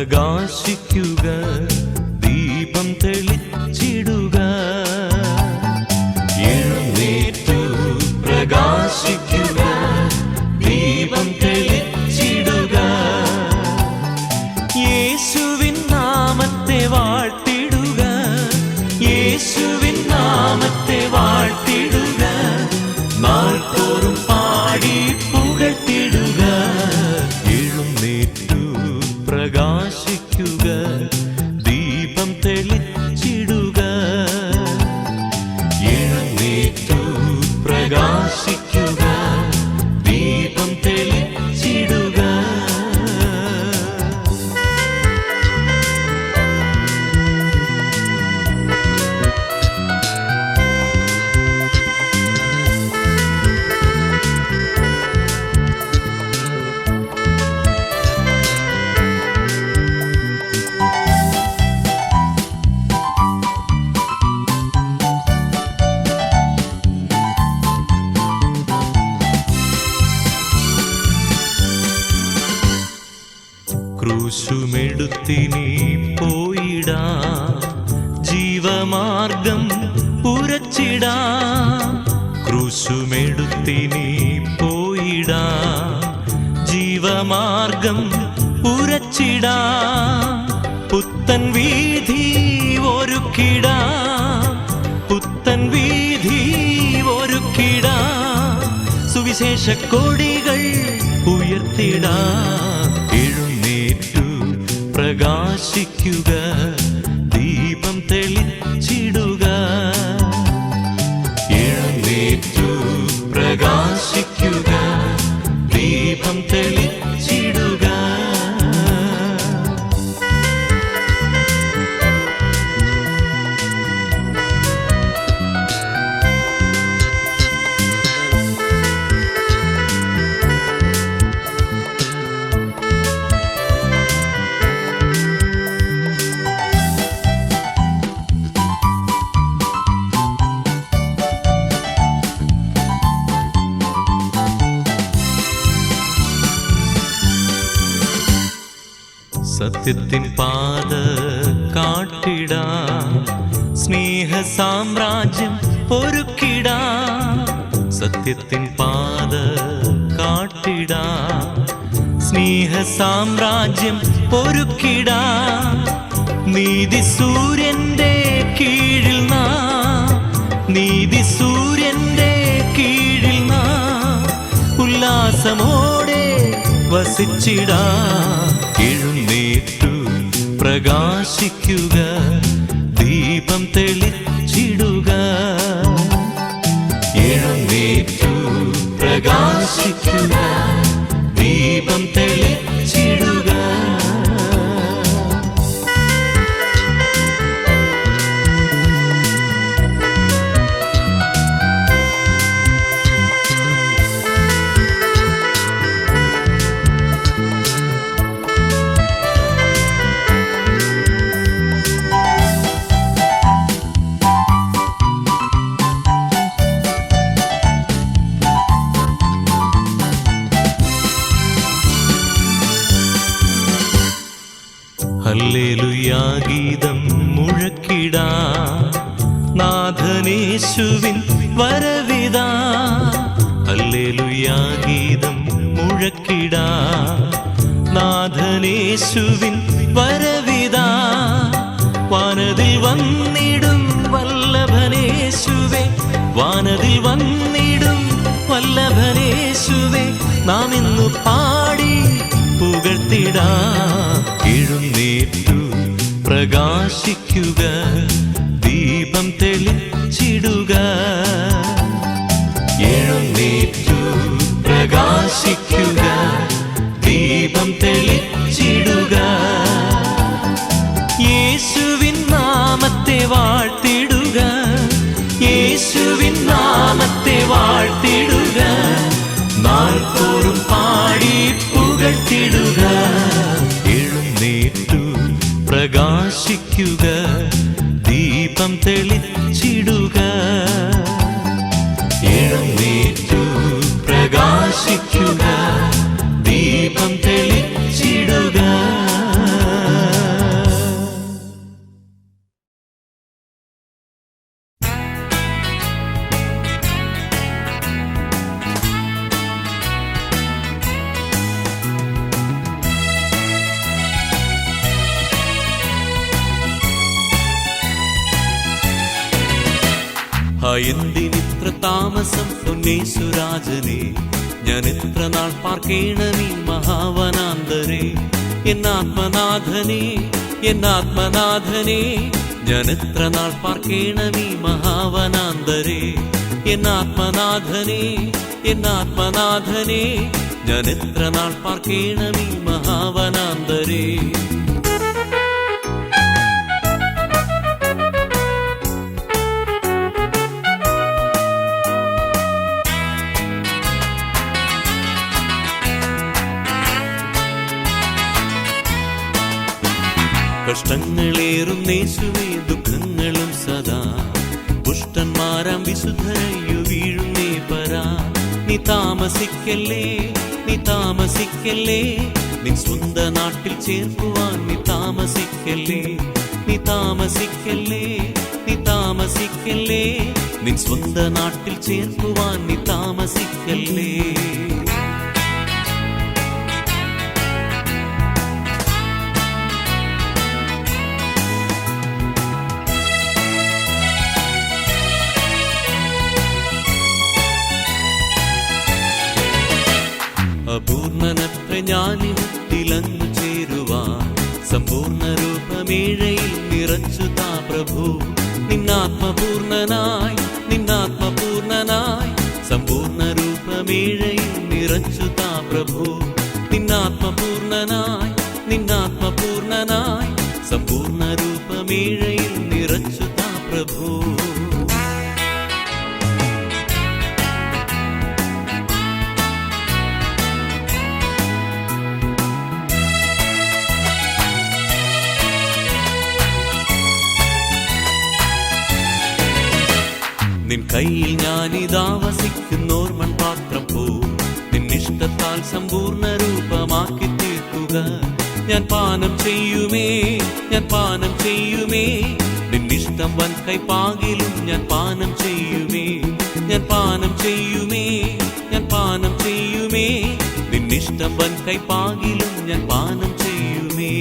പ്രകാശിക്കുക, ദീപം തെളിച്ചിടുക. എഴുന്നേറ്റു പ്രകാശിക്കുക, ദീപം തെളിച്ചിടുക. യേശുവിൻ നാമത്തെ വാഴ്ത്തിടുക, യേശുവിൻ നാമത്തെ വാഴ്ത്തിടുക. നാൾതോറും പാടി പുകഴ്ത്തിടുക. എഴുന്നേറ്റു പ്രകാശിക്കുക, ദീപം തെളിച്ചിടുക. എഴുന്നേറ്റു പ്രകാശിക്കുക, ദീപം തെളിച്ചിടുക. ക്രൂശുമെടുത്തിനി പോയിടാം, ജീവമാർഗം പുരച്ചിടാം. ക്രൂശുമെടുത്തിനി പോയിടാം, ജീവമാർഗം പുരച്ചിടാം. പുത്തൻ വീഥി ഒരുക്കിടാം, പുത്തൻ വീഥി ഒരുക്കിടാം. സുവിശേഷ കൊടികൾ ഉയർത്തിടാം. പ്രകാശിക്കുക, ദീപം തെളിച്ചിടുക. എഴുന്നേറ്റു പ്രകാശിക്കുക, ദീപം തെളിച്ചിടുക. സത്യത്തിൻ പാത കാട്ടിടാം, സ്നേഹ സാമ്രാജ്യം ഒരുക്കിടാം. സത്യത്തിൻ പാത കാട്ടിടാം, സ്നേഹ സാമ്രാജ്യം ഒരുക്കിടാം. നീതി സൂര്യന്റെ കീഴിൽ നാം, നീതി സൂര്യന്റെ കീഴിൽ നാം ഉല്ലാസമോടെ വസിച്ചിടാം. എഴുന്നേറ്റു പ്രകാശിക്കുക, ദീപം തെളിച്ചിടുക. എഴുന്നേറ്റു പ്രകാശിക്കുക, ദീപം തെളിച്ചിടുക. ഹല്ലേലൂയാ ഗീതം മുഴക്കിടാം, നാഥനേശുവിൻ വരവിതാ. ഹല്ലേലൂയാ ഗീതം മുഴക്കിടാം, നാഥനേശുവിൻ വരവിതാ. വാനതിൽ വന്നിടും വല്ലഭനേശുവേ, വാനതിൽ വന്നിടും വല്ലഭനേശുവേ. നാം ഇന്നു പാടി പുകഴ്ത്തിടാം. എഴുന്നേറ്റു പ്രകാശിക്കുക, ദീപം തെളിച്ചിടുക. എഴുന്നേറ്റു പ്രകാശിക്കുക, ദീപം തെളിച്ചിടുക. യേശുവിൻ നാമത്തെ വാഴ്ത്തിടുക, യേശുവിൻ നാമത്തെ വാഴ്ത്തിടുക. നാൾതോറും പാടി പുകഴ്ത്തിടുക. എഴുന്നേറ്റു പ്രകാശിക്കുക, ദീപം തെളിച്ചിടുക. എഴുന്നേറ്റു പ്രകാശിക്കുക, ദീപം തെളിച്ചിടുക. എന്തിനിത്ര താമസം പൊന്നേശുരാജനെ, ഞാൻ എത്ര നാൾ പാർക്കേണമീ മഹാവനാന്തരെ. എന്നാത്മനാഥനെ എന്നാത്മനാഥനെ, ഞാൻ എത്ര നാൾ പാർക്കേണമീ മഹാവനാന്തരെ. എന്നാത്മനാഥനെ എന്നാത്മനാഥനെ, ഞാൻ എത്ര നാൾ പാർക്കേണമീ മഹാവനാന്തരെ. കഷ്ടങ്ങളേറുന്നേശുവേ ദുഃഖങ്ങളും സദാ, പുഷ്ടന്മാരാം വിശുദ്ധരയ്യു വീഴുന്നേ പരാ. നീ താമസിക്കല്ലേ നീ താമസിക്കല്ലേ, നിൻ സ്വന്ത നാട്ടിൽ ചേർക്കുവാൻ നീ താമസിക്കല്ലേ. നീ താമസിക്കല്ലേ നീ താമസിക്കല്ലേ, നിൻ സ്വന്ത നാട്ടിൽ ചേർക്കുവാൻ നീ താമസിക്കല്ലേ. അപൂർണനത്ര ഞാനിടത്തിലങ്ങു ചേരുവാൻ, സമ്പൂർണ്ണ രൂപമേഴയിൽ നിറച്ചു താ പ്രഭു. നിന്നാത്മപൂർണനായി നിന്നാത്മപൂർണനായി, സമ്പൂർണ്ണ രൂപമേഴയിൽ നിറച്ചു താ പ്രഭു. നിന്നാത്മപൂർണനായി നിന്നാത്മപൂർണനായി, സമ്പൂർണ്ണ രൂപമേഴയിൽ നിറച്ചു താ പ്രഭു. നിൻ കയ്യിൽ ഞാനിതാ വസിക്കുന്നോർമൺ പാത്രം പോ, നിന്നിഷ്ടത്താൽ സമ്പൂർണ്ണ രൂപമാക്കി തീർക്കുക. ഞാൻ പാനം ചെയ്യുമേ ഞാൻ പാനം ചെയ്യുമേ, നിന്നിഷ്ടം വൻകൈപ്പാകിലും ഞാൻ പാനം ചെയ്യുമേ. ഞാൻ പാനം ചെയ്യുമേ ഞാൻ പാനം ചെയ്യുമേ, നിന്നിഷ്ടം വൻകൈപ്പാകിലും ഞാൻ പാനം ചെയ്യുമേ.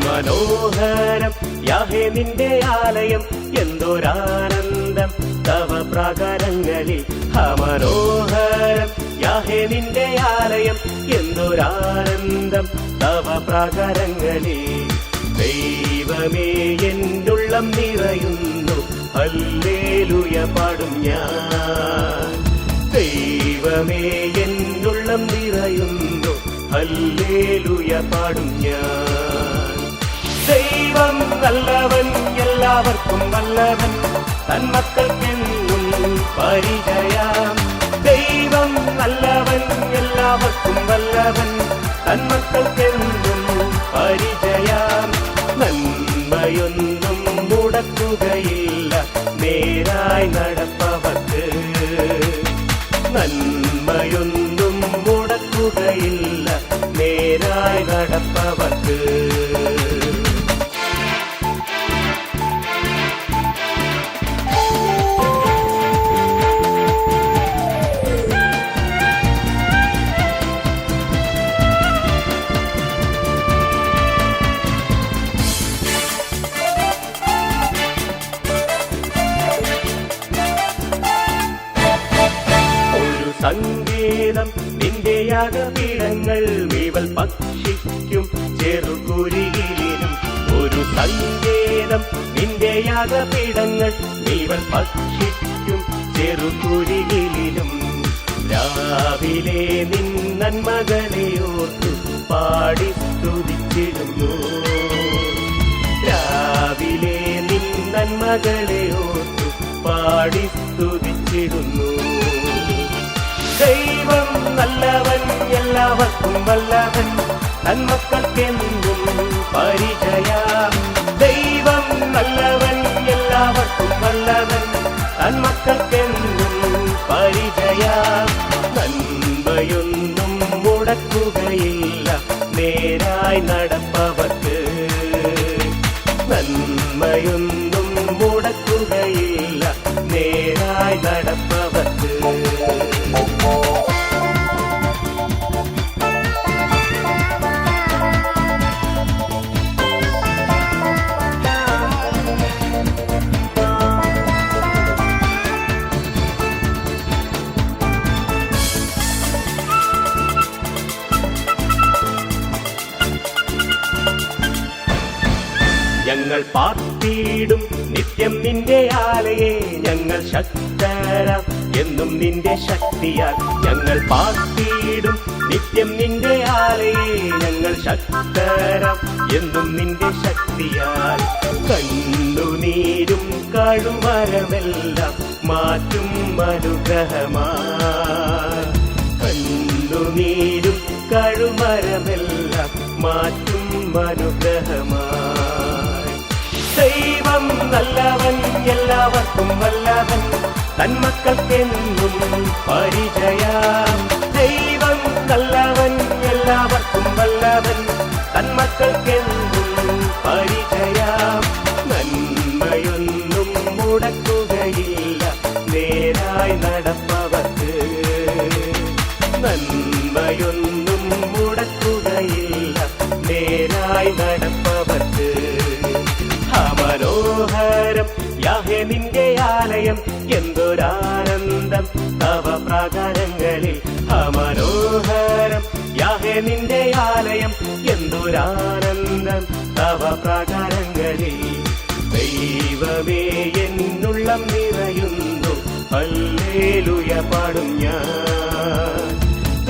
മനോഹരം യാഹേ നിന്റെ ആലയം, എന്തൊരാനന്ദം തവ പ്രാകാരങ്ങളിൽ. മനോഹരം യാഹേ നിന്റെ ആലയം, എന്തൊരാനന്ദം തവ പ്രാകാരങ്ങളിൽ. ദൈവമേ എന്നുള്ളം നിറയുന്നു, ഹല്ലേലൂയ പാടും ഞാൻ. ദൈവമേ എന്നുള്ളം നിറയുന്നു, ഹല്ലേലൂയ പാടും ഞാൻ. ദൈവം നല്ലവൻ എല്ലാവർക്കും വല്ലവൻ, തന്മക്കൾക്കെന്നും പരിചയം. ദൈവം നല്ലവൻ എല്ലാവർക്കും വല്ലവൻ, തന്മക്കൾക്കെന്നും പരിചയം. നന്മയൊന്നും മുടക്കുകയില്ല നേരായി നടപ്പവർക്ക്. നന്മയൊന്നും മുടക്കുകയില്ല നേരായി നടപ്പവർക്ക്. സംഗീതം നിന്റെ യാഗപീഠങ്ങൾ വീവൽ പക്ഷിക്കും ചെറുകുരിയിലും. ഒരു സംഗീതം നിന്റെ യാഗപീഠങ്ങൾ വീവൽ പക്ഷിക്കും ചെറുകുരിയിലും. രാവിലെ നിൻ നന്മകളെ ഓർത്തു പാടി സ്തുതിച്ചിടുന്നു. രാവിലെ നിൻ നന്മകളെ ഓർത്തു പാടി സ്തുതിച്ചിടുന്നു. ദൈവം നല്ലവൻ എല്ലാവർക്കും വല്ലവൻ, തന്മക്കൾക്കെന്നും പരിചയ. ദൈവം നല്ലവൻ, എല്ലാവർക്കും നല്ലവൻ, തന്മക്കൾക്കെന്നും പരിചയ. നന്മയൊന്നും മുടക്കുകയില്ല നേരായി നടപ്പവർക്ക്, നന്മയൊന്നും മുടക്കുകയില്ല നേരായി നടപ്പവർക്ക്. ഞങ്ങൾ പാർത്തിയിടും നിത്യം നിന്റെ ആലയെ, ഞങ്ങൾ ശക്തരാം എന്നും നിന്റെ ശക്തിയാൽ. ഞങ്ങൾ പാർത്തിയിടും നിത്യം നിന്റെ ആലയെ, ഞങ്ങൾ ശക്തരാം എന്നും നിന്റെ ശക്തിയാൽ. കണ്ണുനീരും കഴുമരമെല്ലാം മാറ്റും അനുഗ്രഹമായി, കണ്ണുനീരും കഴുമരമെല്ലാം മാറ്റും അനുഗ്രഹമായി. ദൈവം നല്ലവൻ, എല്ലാവർക്കും വല്ലവൻ, തന്മക്കൾക്കെന്നും പരിചയ. ദൈവം നല്ലവൻ, എല്ലാവർക്കും വല്ലവൻ, തന്മക്കൾക്കെന്നും പരിചയ. നന്മയൊന്നും മുടക്കുകയില്ല നേരായി നടപ്പവർക്ക്, നന്മയൊന്നും മുടക്കുകയില്ല നേരായി നടപ്പവർക്ക്. മനോഹരം യാഹേ നിന്റെ ആലയം, എന്തൊരാനന്ദം തവ പ്രാകാരങ്ങളിൽ. മനോഹരം യാഹേ നിന്റെ ആലയം, എന്തൊരാനന്ദം തവ പ്രാകാരങ്ങളിൽ. ദൈവമേ എന്നുള്ളം നിറയുന്നു, ഹല്ലേലൂയ പാടും ഞാൻ.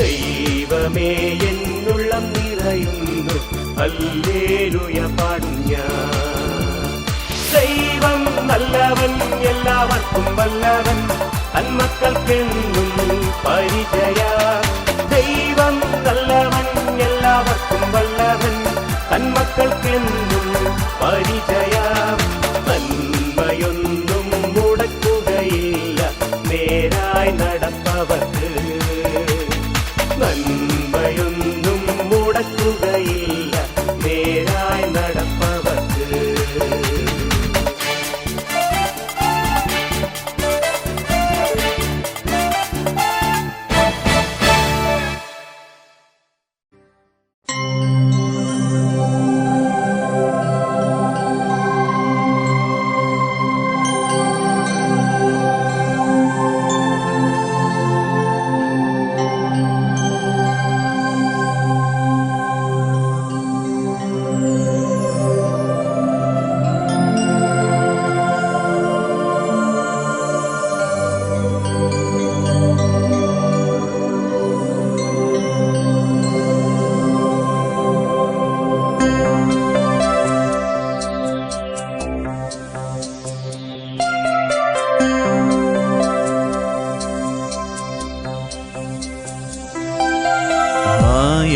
ദൈവമേ എന്നുള്ളം നിറയുന്നു, ഹല്ലേലൂയ പാടും ഞാൻ. ദൈവം നല്ലവൻ, എല്ലാവർക്കും വല്ലവൻ, തന്മക്കൾക്കെന്നും പരിചയ. ദൈവം നല്ലവൻ, എല്ലാവർക്കും വല്ലവൻ, തന്മക്കൾക്കെന്നും പരിചയ. നന്മയൊന്നും മുടക്കുകയില്ല നേരായി നടപ്പവർക്ക്, നന്മയൊന്നും മുടക്കുകയില്ല നേരായി നടപ്പവർക്ക്.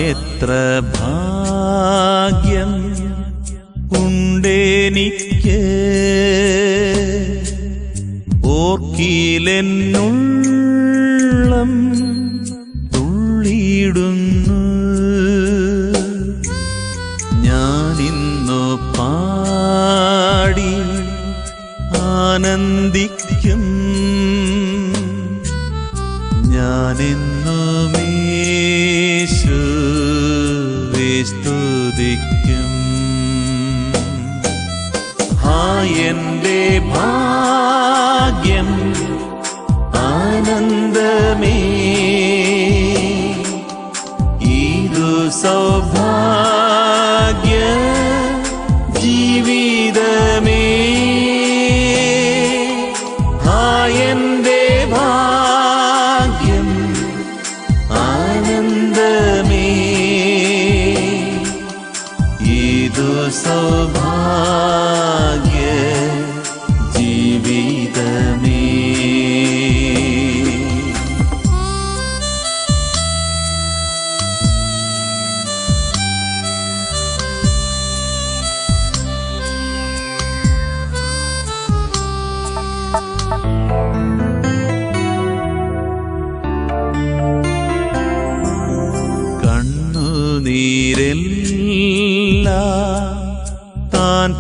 എത്ര ഭാഗ്യം ഉണ്ടെനിക്ക്, ഓർക്കിലെന്നുള്ളം തുള്ളിയിടുന്നു. ഞാനിന്നു പാടി ആനന്ദിക്കും, ഞാനെന്നുമേ സ്തുതിക്കും. എന്റെ ഭാഗ്യം ആനന്ദമേ, ഇതു സൗഭാഗ്യ ജീവിതമേ. എന്റെ ഭാഗ്യം ആനന്ദമേ, ഇതു സൗഭാഗ്യ ജീവിതമേ.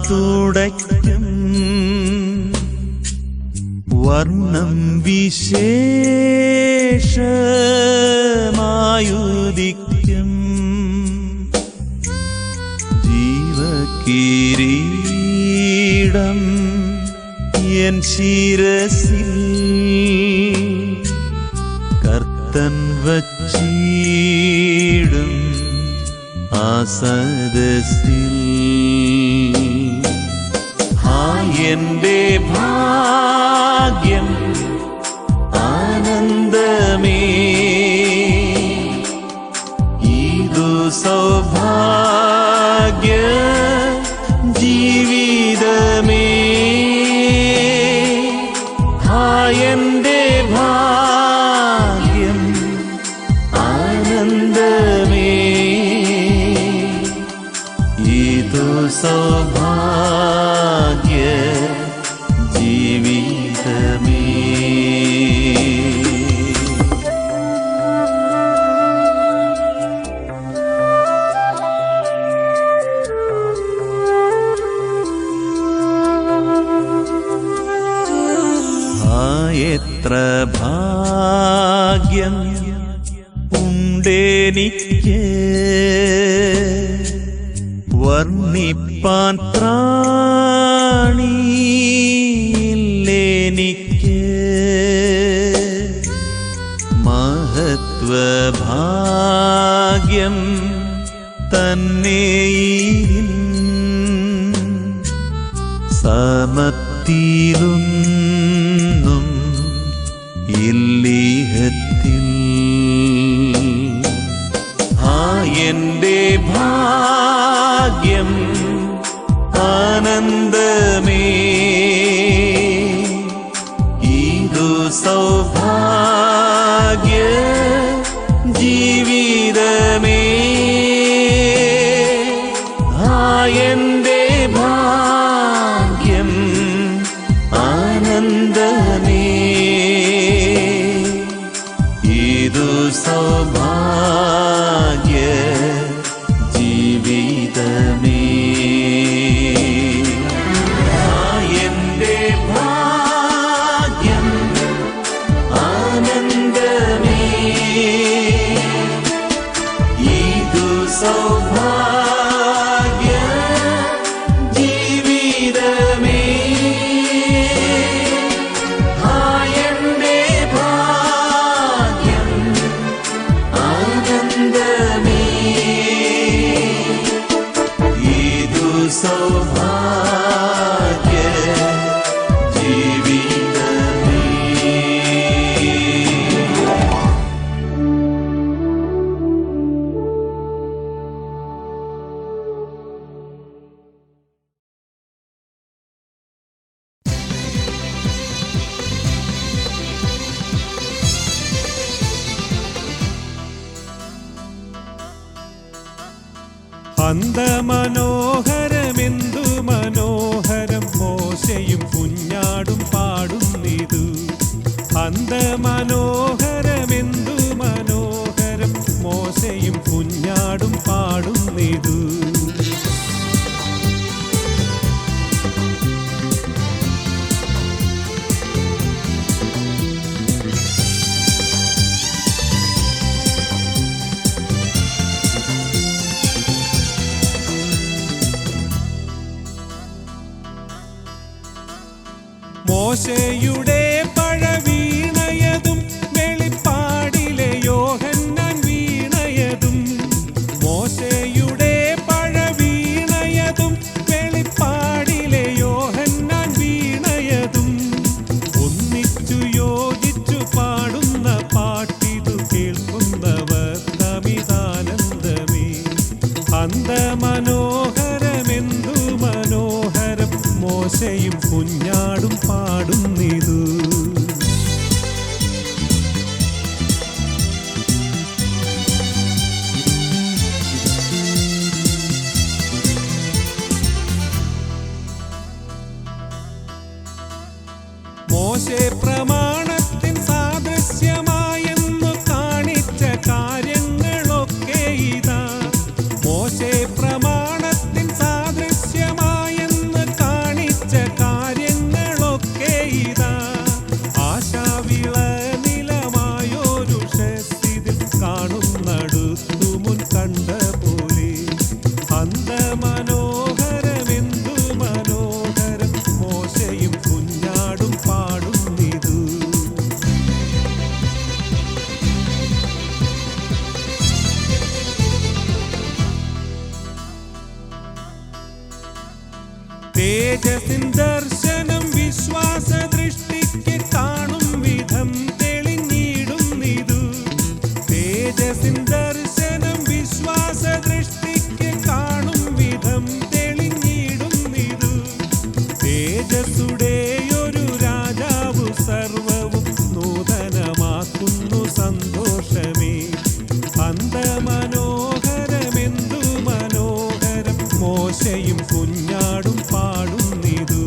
തുടയ്ക്കും വർണ്ണം വിശേഷമായുദിക്കും ജീവകിരീടം എൻ ശിരസിൽ കർത്തൻ വച്ചിടും ആ സദസ്സിൽ എന്റെ ഭാഗ്യം ആനന്ദമേ ഇതു സൗഭാഗ്യ ജീവിതമേ എന്റെ ഭാഗ്യം ആനന്ദമേ ഇതു സൗഭാഗ്യ ജീവിതമേ എത്ര ഭാഗ്യം ഉണ്ടെനിക്ക് വർണ്ണിപ്പാൻ ത്രാണിയില്ലെനിക്ക് മഹത്വഭാഗ്യം തന്നെയിൽ സമത്തിലൊന്നും ഇല്ലീഹത്തിൽ എന്റെ ഭാഗ്യം ആനന്ദമേ ഇതു സൗഭാഗ്യ ജീവിതമേ എന്റെ ഭാഗ്യം ആനന്ദമേ ഇതു സൗഭാഗ്യ ജീവിതമേ എന്റെ ഭാഗ്യം ആനന്ദമേ ഇതു സൗഭാഗ്യ ജീവിതമേ എന്റെ ഭാഗ്യം ആനന്ദമേ ഇതു സൗഭാഗ്യ ജീവിതമേ അന്തമനോഹരമെന്തു മനോഹരം മോശയും കുഞ്ഞാടും പാടുന്നിതു അന്തമനോഹരമെന്തു മനോഹരം മോശയും കുഞ്ഞാടും പാടുന്നിതു മോശയുടെ പഴവീണയതും വെളിപ്പാടിലെ യോഹന്നാൻ വീണയതും മോശയുടെ പഴവീണയതും വെളിപ്പാടിലെ യോഹന്നാൻ വീണയതും ഒന്നിച്ചു യോജിച്ചു പാടുന്ന പാട്ടിതു കേൾക്കുന്നവർ തമിതാനന്ദമേ അന്തമനോഹരമെന്തു മനോഹരം മോശയും കുഞ്ഞാടും പാടുന്നിതു മോശെ പ്രമാണത്തിൻ സാദൃശ്യമായെന്നു കാണിച്ച കാര്യങ്ങളൊക്കെ ഇതാ മോശെ പ്രമാണത്തിൻ സാദൃശ്യമായെന്ന് തേജസ്സിൻ ദർശനം വിശ്വാസ ദൃഷ്ടിക്ക് കാണും വിധം തെളിഞ്ഞിടുന്നിതു. തേജസ്സിൻ ദർശനം വിശ്വാസ ദൃഷ്ടിക്ക് കാണും വിധം തെളിഞ്ഞിടുന്നിതു. തേജസ്സുടെയൊരു രാജാവു സർവവും നൂതനമാക്കുന്നു സന്തോഷമേ. അന്തമനോഹരമെന്തു മനോഹരം മോശയും കുഞ്ഞാടും പാടുന്നിതു.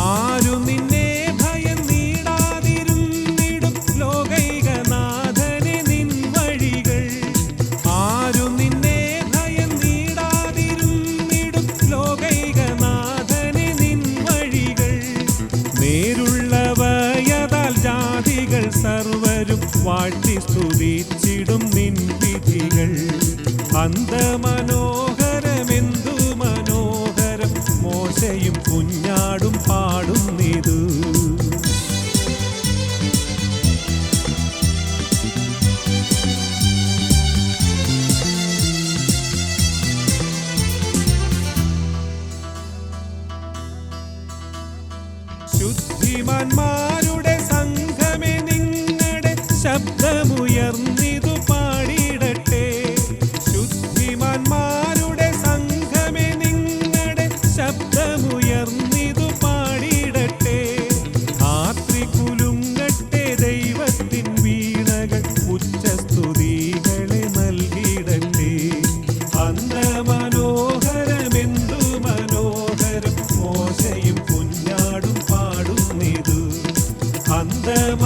ആരു നിന്നെ ഭയന്നിടാതിരുന്നിടും ലോകൈകനാഥനെ നിൻ വഴികൾ. ആരു നിന്നെ ഭയന്നിടാതിരുന്നിടും ലോകൈകനാഥനെ നിൻ വഴികൾ. നേരുള്ളവയതാൽ ജാതികൾ സർവരും വാഴ്ത്തി സ്തുതിച്ചിടും നിൻ വിധികൾ. അന്തമനോഹരമെന്തു മനോഹരം മോശയും കുഞ്ഞാടും പാടുന്നിതു. ശുദ്ധിമാന്മാരുടെ സംഘമേ നിങ്ങളുടെ ശബ്ദമുയർന്നിതു പാടിടട്ടെ. ശുദ്ധിമാന്മാരുടെ സംഘമേ നിങ്ങളുടെ ശബ്ദമുയർന്നിതു പാടിടട്ടെ. ആത്രി കുലുങ്ങട്ടെ ദൈവത്തിൻ വീണകൾ ഉച്ചസ്തുതികളെ നൽകിടട്ടെ. അന്തമനോഹരമെന്തു മനോഹരം മോശയും കുഞ്ഞാടും പാടുന്നിതു. അന്തമ